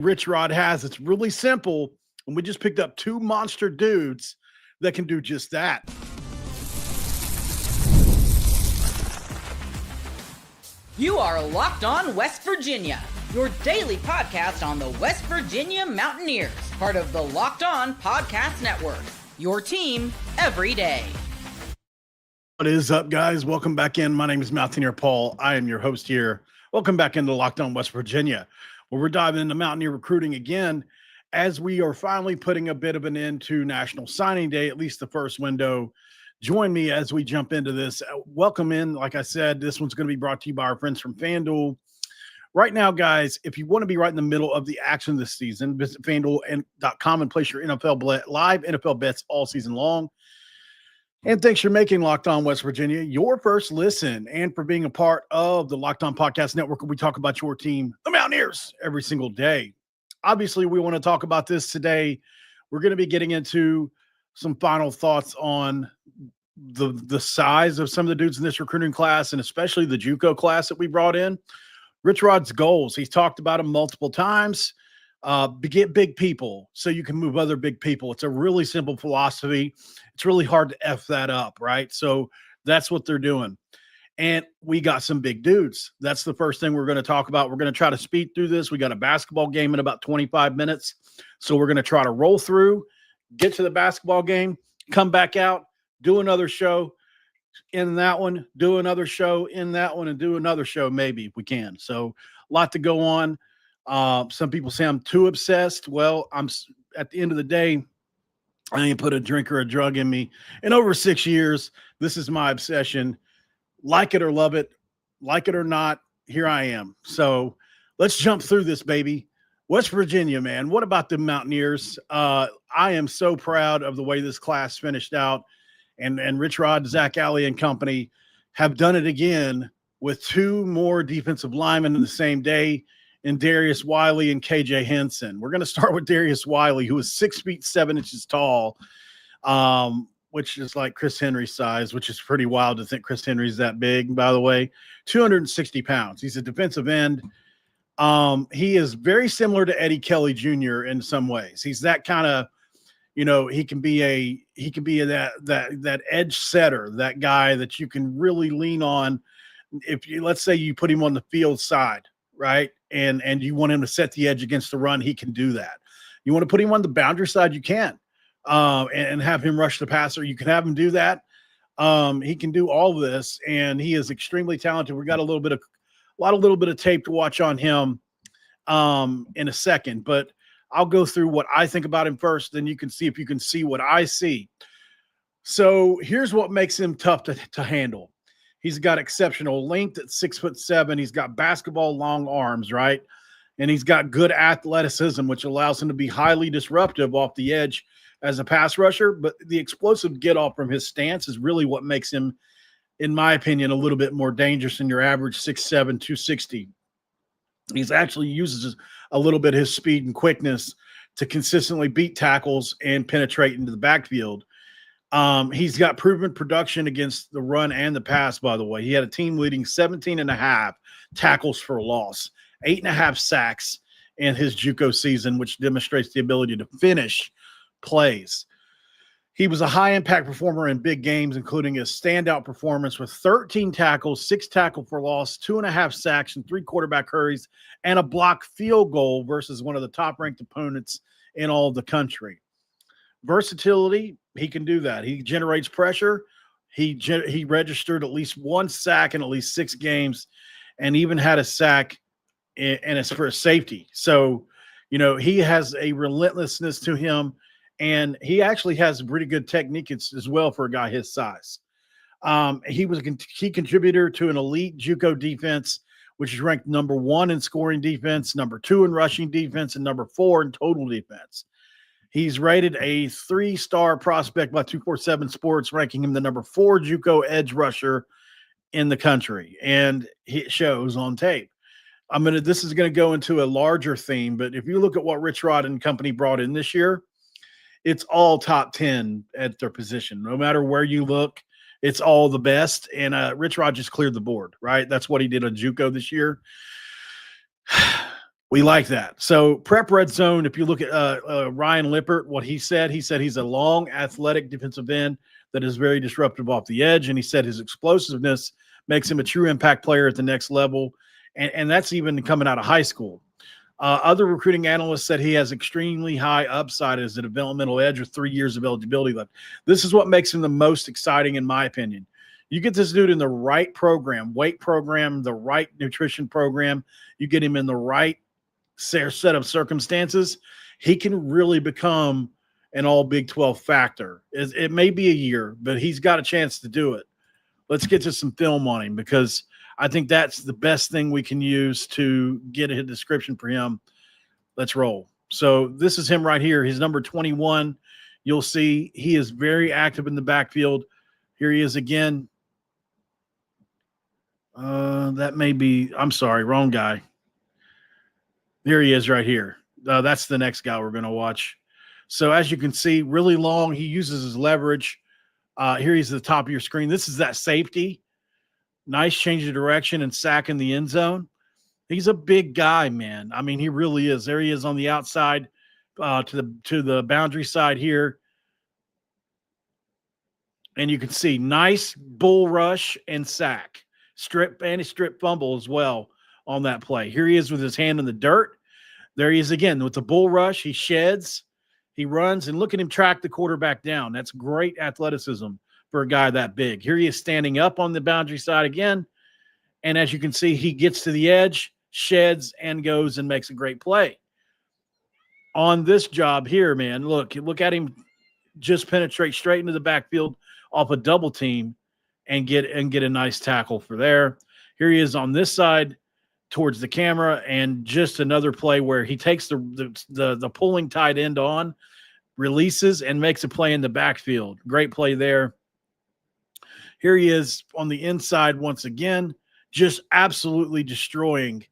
Rich Rod has. It's really simple, and we just picked up two monster dudes that can do just that. You are Locked On West Virginia, your daily podcast on the West Virginia Mountaineers, part of the Locked On Podcast Network, your team every day. What is up, guys? Welcome back in. My name is Mountaineer Paul. I am your host here. Welcome back into Locked On West Virginia, where we're diving into Mountaineer recruiting again, as we are finally putting a bit of an end to National Signing Day, at least the first window. Join me as we jump into this. Welcome in. Like I said, this one's going to be brought to you by our friends from FanDuel. Right now, guys, if you want to be right in the middle of the action this season, visit FanDuel.com and place your live NFL bets all season long. And thanks for making Locked On West Virginia your first listen, and for being a part of the Locked On Podcast Network, where we talk about your team, the Mountaineers, every single day. Obviously, we want to talk about this today. We're going to be getting into some final thoughts on the size of some of the dudes in this recruiting class, and especially the JUCO class that we brought in. Rich Rod's goals, he's talked about them multiple times. Get big people so you can move other big people. It's a really simple philosophy. It's really hard to F that up, right? So that's what they're doing. And we got some big dudes. That's the first thing we're going to talk about. We're going to try to speed through this. We got a basketball game in about 25 minutes. So we're going to try to roll through, get to the basketball game, come back out, do another show in that one, do another show in that one, and do another show maybe if we can. So a lot to go on. Some people say I'm too obsessed. Well, at the end of the day, I ain't put a drink or a drug in me. In over 6 years, this is my obsession. Like it or love it, like it or not, here I am. So let's jump through this, baby. West Virginia, man. What about the Mountaineers? I am so proud of the way this class finished out. And Rich Rod, Zach Alley, and company have done it again with two more defensive linemen in the same day, in Darius Wiley and KJ Henson. We're going to start with Darius Wiley, who is 6 feet 7 inches tall, which is like Chris Henry's size, which is pretty wild to think Chris Henry's that big, by the way. 260 pounds. He's a defensive end. He is very similar to Eddie Kelly Jr. in some ways. He's that kind of, he can be that edge setter, that guy that you can really lean on. If you, let's say you put him on the field side, right? And you want him to set the edge against the run, he can do that. You want to put him on the boundary side, you can, and have him rush the passer. You can have him do that. He can do all of this, and he is extremely talented. We got a little bit of tape to watch on him in a second, but I'll go through what I think about him first. Then you can see if you can see what I see. So here's what makes him tough to handle. He's got exceptional length at 6'7". He's got basketball long arms, right? And he's got good athleticism, which allows him to be highly disruptive off the edge as a pass rusher. But the explosive get off from his stance is really what makes him, in my opinion, a little bit more dangerous than your average 6'7", 260. He's actually uses a little bit of his speed and quickness to consistently beat tackles and penetrate into the backfield. He's got proven production against the run and the pass, by the way. He had a team-leading 17.5 tackles for loss, 8.5 sacks in his JUCO season, which demonstrates the ability to finish plays. He was a high-impact performer in big games, including a standout performance with 13 tackles, 6 tackle for loss, 2.5 sacks, and 3 quarterback hurries, and a blocked field goal versus one of the top-ranked opponents in all of the country. Versatility, he can do that. He generates pressure. He registered at least 1 sack in at least 6 games, and even had a sack, and it's for a safety. So, he has a relentlessness to him. And he actually has a pretty good technique as well for a guy his size. He was a key contributor to an elite JUCO defense, which is ranked number 1 in scoring defense, number 2 in rushing defense, and number 4 in total defense. He's rated a 3-star prospect by 247 Sports, ranking him the number 4 JUCO edge rusher in the country. And it shows on tape. This is going to go into a larger theme, but if you look at what Rich Rod and company brought in this year, it's all top 10 at their position. No matter where you look, it's all the best. And Rich Rod just cleared the board, right? That's what he did on JUCO this year. We like that. So prep red zone, if you look at Ryan Lippert, what he said he's a long, athletic defensive end that is very disruptive off the edge. And he said his explosiveness makes him a true impact player at the next level. And that's even coming out of high school. Other recruiting analysts said he has extremely high upside as a developmental edge with 3 years of eligibility left. This is what makes him the most exciting, in my opinion. You get this dude in the right program, weight program, the right nutrition program. You get him in the right set of circumstances, he can really become an all Big 12 factor. It may be a year, but he's got a chance to do it. Let's get to some film on him because I think that's the best thing we can use to get a description for him. Let's roll. So this is him right here. He's number 21. You'll see he is very active in the backfield. Here he is again. That may be, I'm sorry, wrong guy. Here he is right here. That's the next guy we're going to watch. So as you can see, really long. He uses his leverage. Here he's at the top of your screen. This is that safety. Nice change of direction and sack in the end zone. He's a big guy, man. I mean, he really is. There he is on the outside to the boundary side here. And you can see nice bull rush and sack. Strip fumble as well on that play. Here he is with his hand in the dirt. There he is again with the bull rush. He sheds, he runs, and look at him track the quarterback down. That's great athleticism for a guy that big. Here he is standing up on the boundary side again. And as you can see, he gets to the edge, sheds, and goes and makes a great play. On this job here, man, look at him just penetrate straight into the backfield off a double team and get a nice tackle for there. Here he is on this side towards the camera, and just another play where he takes the pulling tight end on, releases, and makes a play in the backfield. Great play there. Here he is on the inside once again, just absolutely destroying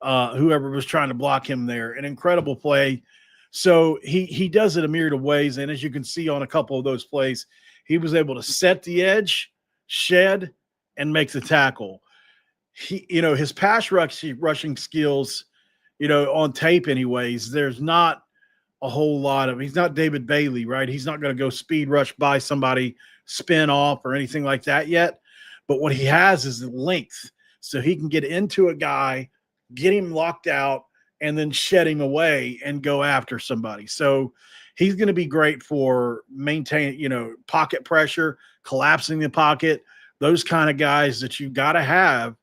whoever was trying to block him there. An incredible play. So he does it a myriad of ways, and as you can see on a couple of those plays, he was able to set the edge, shed, and make the tackle. His pass rushing skills, on tape anyways, there's not a whole lot of – he's not David Bailey, right? He's not going to go speed rush by somebody, spin off or anything like that yet. But what he has is length. So he can get into a guy, get him locked out, and then shed him away and go after somebody. So he's going to be great for maintaining, pocket pressure, collapsing the pocket, those kind of guys that you got to have.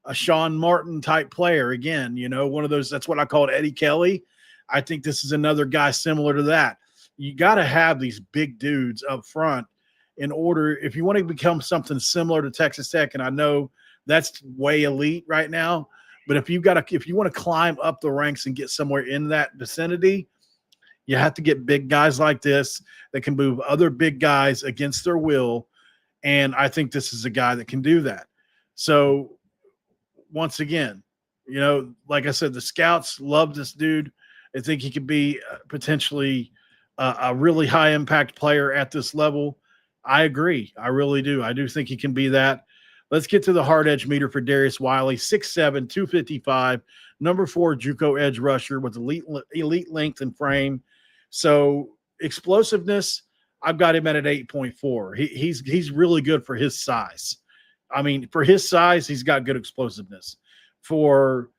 A Sean Martin type player, again, one of those, that's what I called Eddie Kelly. I think this is another guy similar to that. You got to have these big dudes up front in order, if you want to become something similar to Texas Tech, and I know that's way elite right now, but if you want to climb up the ranks and get somewhere in that vicinity, you have to get big guys like this that can move other big guys against their will. And I think this is a guy that can do that. So once again, like I said, the scouts love this dude. I think he could be potentially a really high impact player at this level. I agree. I really do. I do think he can be that. Let's get to the hard edge meter for Darius Wiley, 6'7", 255, number 4 JUCO edge rusher with elite length and frame. So explosiveness, I've got him at an 8.4. He's really good for his size. I mean, for his size, he's got good explosiveness. For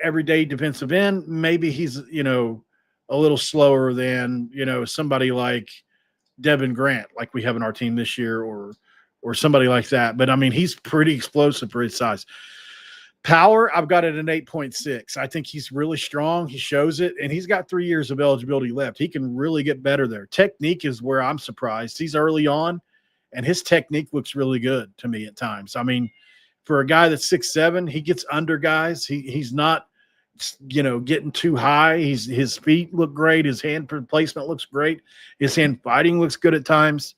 everyday defensive end, maybe he's, a little slower than, somebody like Devin Grant, like we have in our team this year, or somebody like that. But, I mean, he's pretty explosive for his size. Power, I've got it at an 8.6. I think he's really strong. He shows it, and he's got 3 years of eligibility left. He can really get better there. Technique is where I'm surprised. He's early on, and his technique looks really good to me at times. I mean, for a guy that's 6'7", he gets under guys. He's not, getting too high. His feet look great. His hand placement looks great. His hand fighting looks good at times.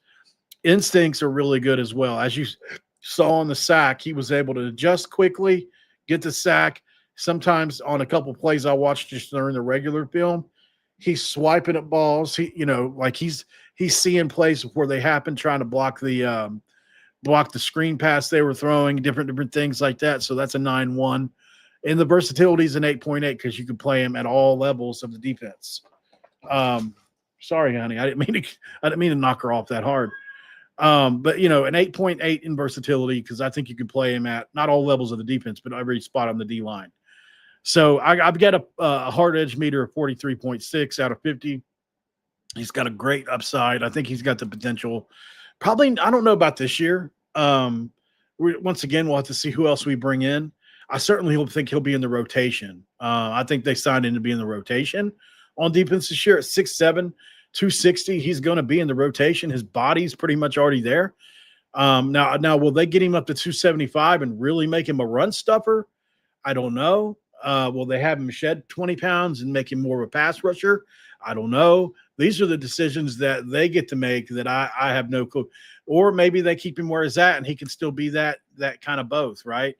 Instincts are really good as well. As you saw on the sack, he was able to adjust quickly, get the sack. Sometimes on a couple plays I watched just during the regular film, he's swiping at balls. He's seeing plays before they happen, trying to block the screen pass they were throwing, different things like that. So that's a 9.1. And the versatility is an 8.8 because you can play him at all levels of the defense. Sorry, honey, I didn't mean to knock her off that hard. But an 8.8 in versatility because I think you can play him at not all levels of the defense, but every spot on the D line. So I've got a hard edge meter of 43.6 out of 50. He's got a great upside. I think he's got the potential. Probably, I don't know about this year. Once again, we'll have to see who else we bring in. I certainly think he'll be in the rotation. I think they signed him to be in the rotation on defense this year at 6'7", 260. He's going to be in the rotation. His body's pretty much already there. Now, will they get him up to 275 and really make him a run stuffer? I don't know. Will they have him shed 20 pounds and make him more of a pass rusher? I don't know. These are the decisions that they get to make that I have no clue. Or maybe they keep him where he's at and he can still be that kind of both, right?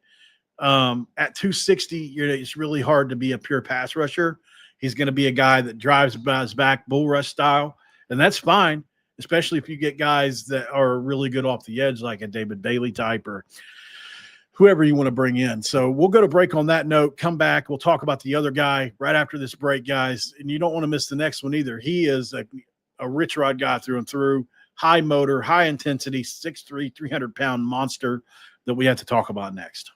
At 260, it's really hard to be a pure pass rusher. He's going to be a guy that drives by his back, bull rush style, and that's fine, especially if you get guys that are really good off the edge, like a David Bailey type or whoever you want to bring in. So we'll go to break on that note, come back. We'll talk about the other guy right after this break, guys, and you don't want to miss the next one either. He is a rich rod guy through and through, high motor, high intensity, 6'3", 300-pound monster that we have to talk about next.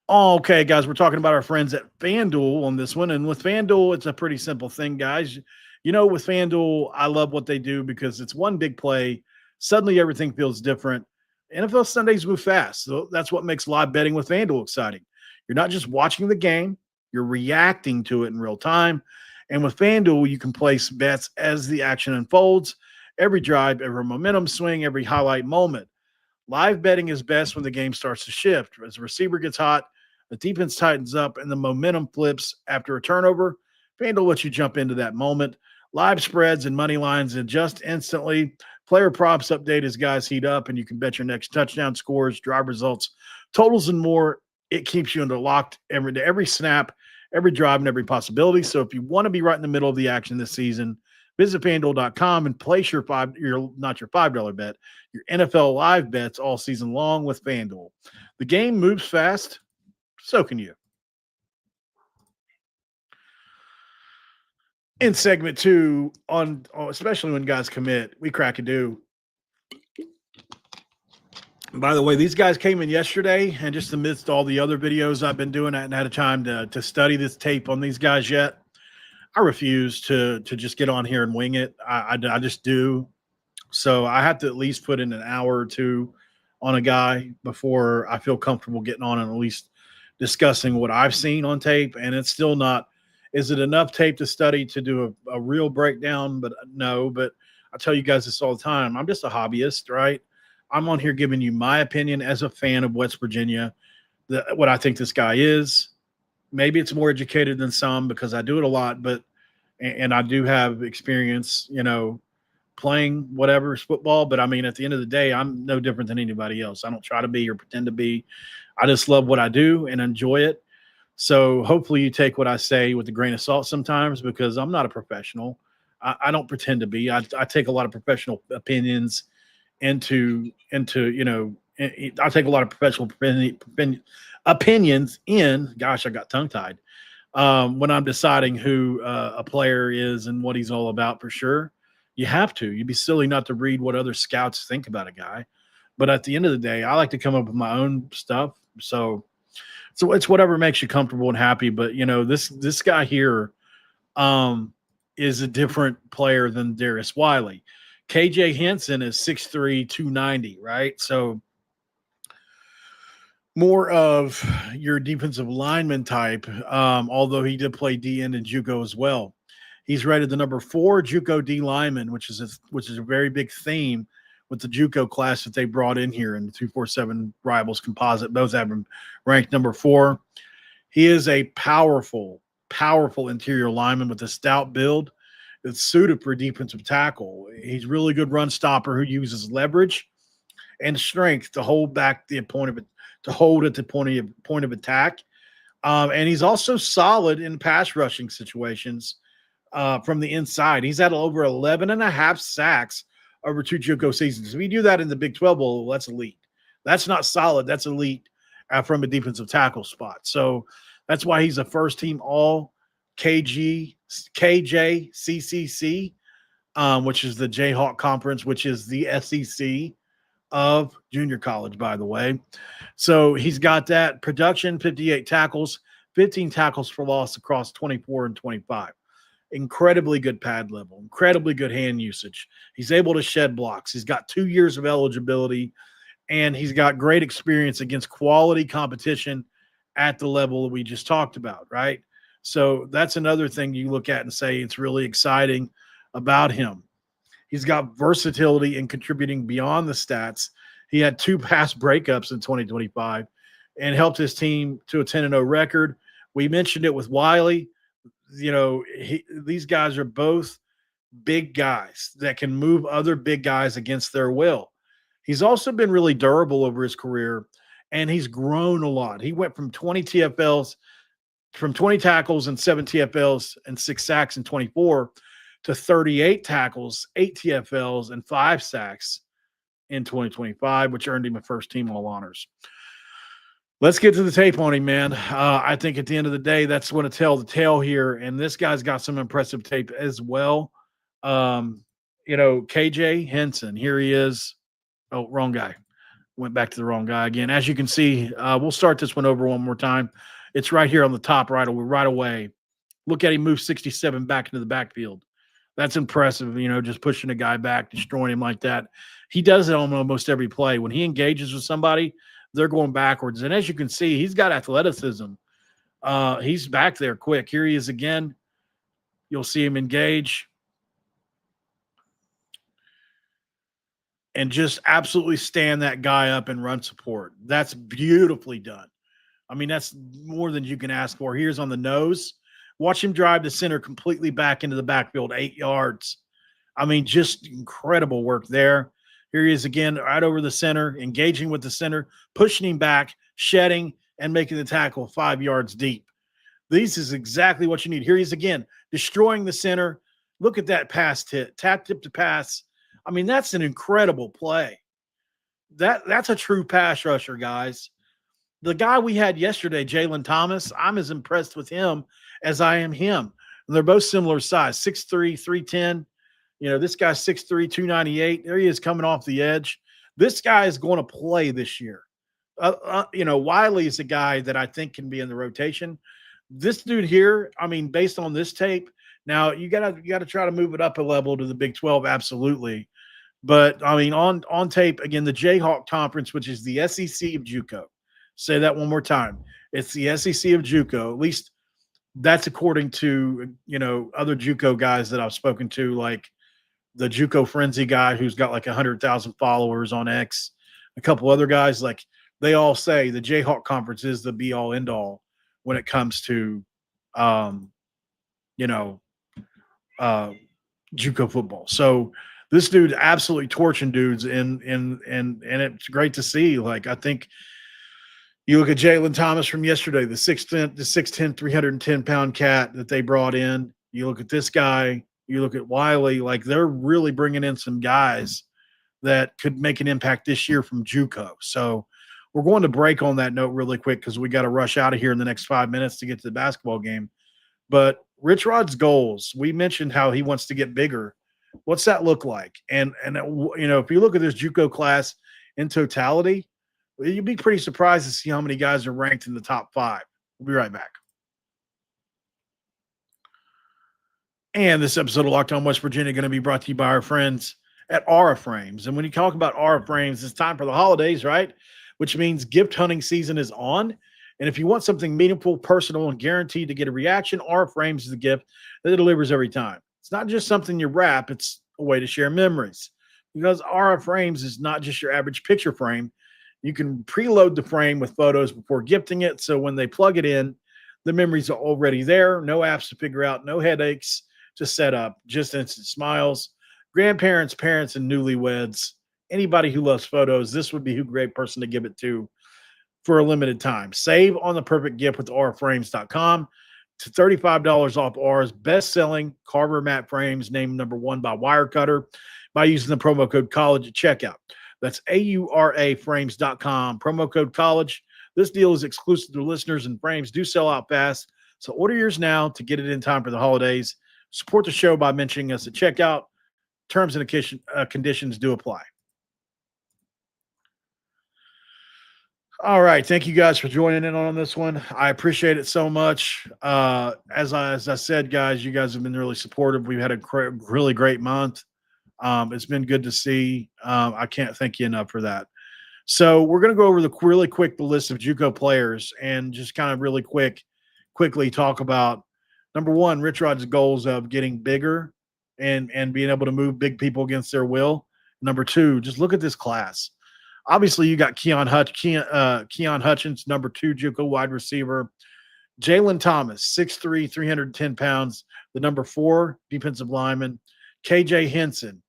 Okay, guys, we're talking about our friends at FanDuel on this one. And with FanDuel, it's a pretty simple thing, guys. With FanDuel, I love what they do because it's one big play. Suddenly everything feels different. NFL Sundays move fast. So that's what makes live betting with FanDuel exciting. You're not just watching the game, you're reacting to it in real time. And with FanDuel, you can place bets as the action unfolds, every drive, every momentum swing, every highlight moment. Live betting is best when the game starts to shift. As the receiver gets hot, the defense tightens up, and the momentum flips after a turnover. FanDuel lets you jump into that moment. Live spreads and money lines adjust instantly. Player props update as guys heat up, and you can bet your next touchdown scores, drive results, totals, and more. It keeps you locked every snap, every drive, and every possibility. So if you want to be right in the middle of the action this season, visit FanDuel.com and place your $5 bet, your NFL live bets all season long with FanDuel. The game moves fast. So can you. In segment 2, especially when guys commit, we crack a do. By the way, these guys came in yesterday, and just amidst all the other videos I've been doing, I hadn't had a time to study this tape on these guys yet. I refuse to just get on here and wing it. I just do. So I have to at least put in an hour or two on a guy before I feel comfortable getting on and at least discussing what I've seen on tape. And it's still not, is it enough tape to study to do a real breakdown? But no, but I tell you guys this all the time. I'm just a hobbyist, right? I'm on here giving you my opinion as a fan of West Virginia, what I think this guy is. Maybe it's more educated than some because I do it a lot, and I do have experience, playing whatever is football. But I mean, at the end of the day, I'm no different than anybody else. I don't try to be or pretend to be. I just love what I do and enjoy it. So hopefully you take what I say with a grain of salt sometimes, because I'm not a professional. I don't pretend to be. I take a lot of professional opinions I take a lot of professional opinions in, gosh, I got tongue tied, when I'm deciding who a player is and what he's all about. For sure. You have to. You'd be silly not to read what other scouts think about a guy. But at the end of the day, I like to come up with my own stuff. So it's whatever makes you comfortable and happy. But, this guy here is a different player than Darius Wiley. KJ Henson is 6'3", 290, right? So more of your defensive lineman type, although he did play DN and JUCO as well. He's rated the number 4 JUCO D-LINEMAN, which is a very big theme with the JUCO class that they brought in here in the 247 Rivals Composite. Both have him ranked number 4. He is a powerful interior lineman with a stout build that's suited for defensive tackle. He's a really good run stopper who uses leverage and strength to hold back at the point of attack. And he's also solid in pass rushing situations from the inside. He's had over 11.5 sacks over 2 JUCO seasons. If you do that in the Big 12 Bowl, that's elite. That's not solid. That's elite. from a defensive tackle spot. So that's why he's a first-team All-KJCCC, which is the Jayhawk Conference, which is the SEC of junior college, by the way. So he's got that production, 58 tackles, 15 tackles for loss across 24 and 25. Incredibly good pad level, incredibly good hand usage. He's able to shed blocks. He's got 2 years of eligibility, and he's got great experience against quality competition at the level that we just talked about, right? So that's another thing you look at and say it's really exciting about him. He's got versatility in contributing beyond the stats. He had 2 pass breakups in 2025 and helped his team to a 10-0 record. We mentioned it with Wiley. You know, these guys are both big guys that can move other big guys against their will. He's also been really durable over his career, and he's grown a lot. He went from 20 tackles and 7 TFLs and 6 sacks in 24 to 38 tackles, 8 TFLs, and 5 sacks in 2025, which earned him a first-team All-Honors. Let's get to the tape on him, man. I think at the end of the day, that's going to tell the tale here, and this guy's got some impressive tape as well. KJ Henson, here he is. Oh, wrong guy. Went back to the wrong guy again. As you can see, we'll start this one over one more time. It's right here on the top right away. Look at him move 67 back into the backfield. That's impressive, just pushing a guy back, destroying him like that. He does it on almost every play. When he engages with somebody, they're going backwards. And as you can see, he's got athleticism. He's back there quick. Here he is again. You'll see him engage. And just absolutely stand that guy up and run support. That's beautifully done. I mean, that's more than you can ask for. Here's on the nose. Watch him drive the center completely back into the backfield, 8 yards. I mean, just incredible work there. Here he is again, right over the center, engaging with the center, pushing him back, shedding, and making the tackle 5 yards deep. This is exactly what you need. Here he is again, destroying the center. Look at that pass tip to pass. I mean, that's an incredible play. That's a true pass rusher, guys. The guy we had yesterday, Jalen Thomas, I'm as impressed with him as I am him. And they're both similar size, 6'3", 310. This guy's 6'3", 298. There he is coming off the edge. This guy is going to play this year. Wiley is a guy that I think can be in the rotation. This dude here, I mean, based on this tape, now you gotta try to move it up a level to the Big 12, absolutely. But I mean, on tape again, the Jayhawk Conference, which is the SEC of JUCO. Say that one more time. It's the SEC of JUCO. At least that's according to other JUCO guys that I've spoken to, like the JUCO Frenzy guy who's got like 100,000 followers on X. A couple other guys, like they all say the Jayhawk Conference is the be-all, end-all when it comes to, JUCO football. So this dude absolutely torching dudes, and it's great to see. Like, I think you look at Jalen Thomas from yesterday, the 6'10", 310-pound cat that they brought in. You look at this guy. You look at Wiley. Like, they're really bringing in some guys that could make an impact this year from JUCO. So we're going to break on that note really quick because we got to rush out of here in the next 5 minutes to get to the basketball game. But Rich Rod's goals, we mentioned how he wants to get bigger. What's that look like? And if you look at this JUCO class in totality, you'd be pretty surprised to see how many guys are ranked in the top 5. We'll be right back. And this episode of Locked On West Virginia going to be brought to you by our friends at Aura Frames. And when you talk about Aura Frames, it's time for the holidays, right? Which means gift hunting season is on. And if you want something meaningful, personal, and guaranteed to get a reaction, Aura Frames is the gift that delivers every time. It's not just something you wrap, it's a way to share memories. Because Aura Frames is not just your average picture frame. You can preload the frame with photos before gifting it, so when they plug it in, the memories are already there. No apps to figure out, no headaches to set up, just instant smiles. Grandparents, parents, and newlyweds, anybody who loves photos, this would be a great person to give it to for a limited time. Save on the perfect gift with auraframes.com to $35 off Aura's best-selling Carver matte frames, named #1 by Wirecutter, by using the promo code COLLEGE at checkout. That's AURAFrames.com, promo code COLLEGE. This deal is exclusive to listeners, and frames do sell out fast. So order yours now to get it in time for the holidays. Support the show by mentioning us at checkout. Terms and conditions do apply. All right. Thank you guys for joining in on this one. I appreciate it so much. As I said, guys, you guys have been really supportive. We've had a really great month. It's been good to see. I can't thank you enough for that. So we're going to go over the list of JUCO players and just kind of really quickly talk about, number one, Rich Rod's goals of getting bigger and being able to move big people against their will. Number two, just look at this class. Obviously, you got Keon Hutchinson, number 2 JUCO wide receiver. Jalen Thomas, 6'3", 310 pounds, the number 4 defensive lineman. KJ Henson,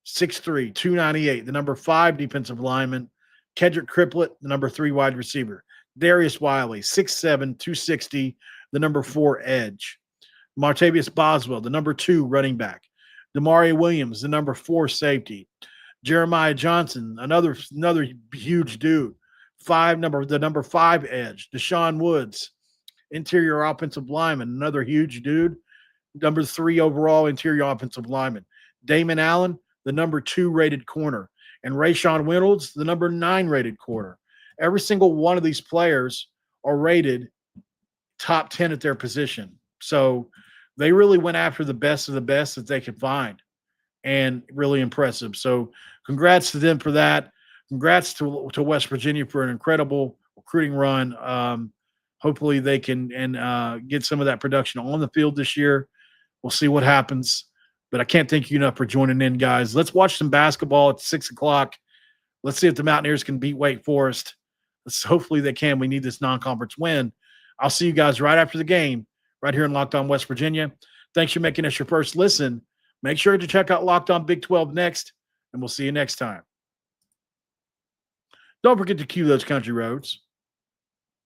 6'3", 298, the number 5 defensive lineman. Kedrick Cripplet, the number 3 wide receiver. Darius Wiley, 6'7", 260, the number 4 edge. Martavius Boswell, the number 2 running back. Damari Williams, the number 4 safety. Jeremiah Johnson, another huge dude, the number 5 edge. Deshaun Woods, interior offensive lineman, another huge dude, number 3 overall interior offensive lineman. Damon Allen, the number 2 rated corner, and Rayshawn Reynolds, the number 9 rated corner. Every single one of these players are rated top 10 at their position. So they really went after the best of the best that they could find, and really impressive. So congrats to them for that. Congrats to West Virginia for an incredible recruiting run. Hopefully they can get some of that production on the field this year. We'll see what happens. But I can't thank you enough for joining in, guys. Let's watch some basketball at 6 o'clock. Let's see if the Mountaineers can beat Wake Forest. Hopefully they can. We need this non-conference win. I'll see you guys right after the game, right here in Locked On West Virginia. Thanks for making us your first listen. Make sure to check out Locked On Big 12 next, and we'll see you next time. Don't forget to cue those country roads.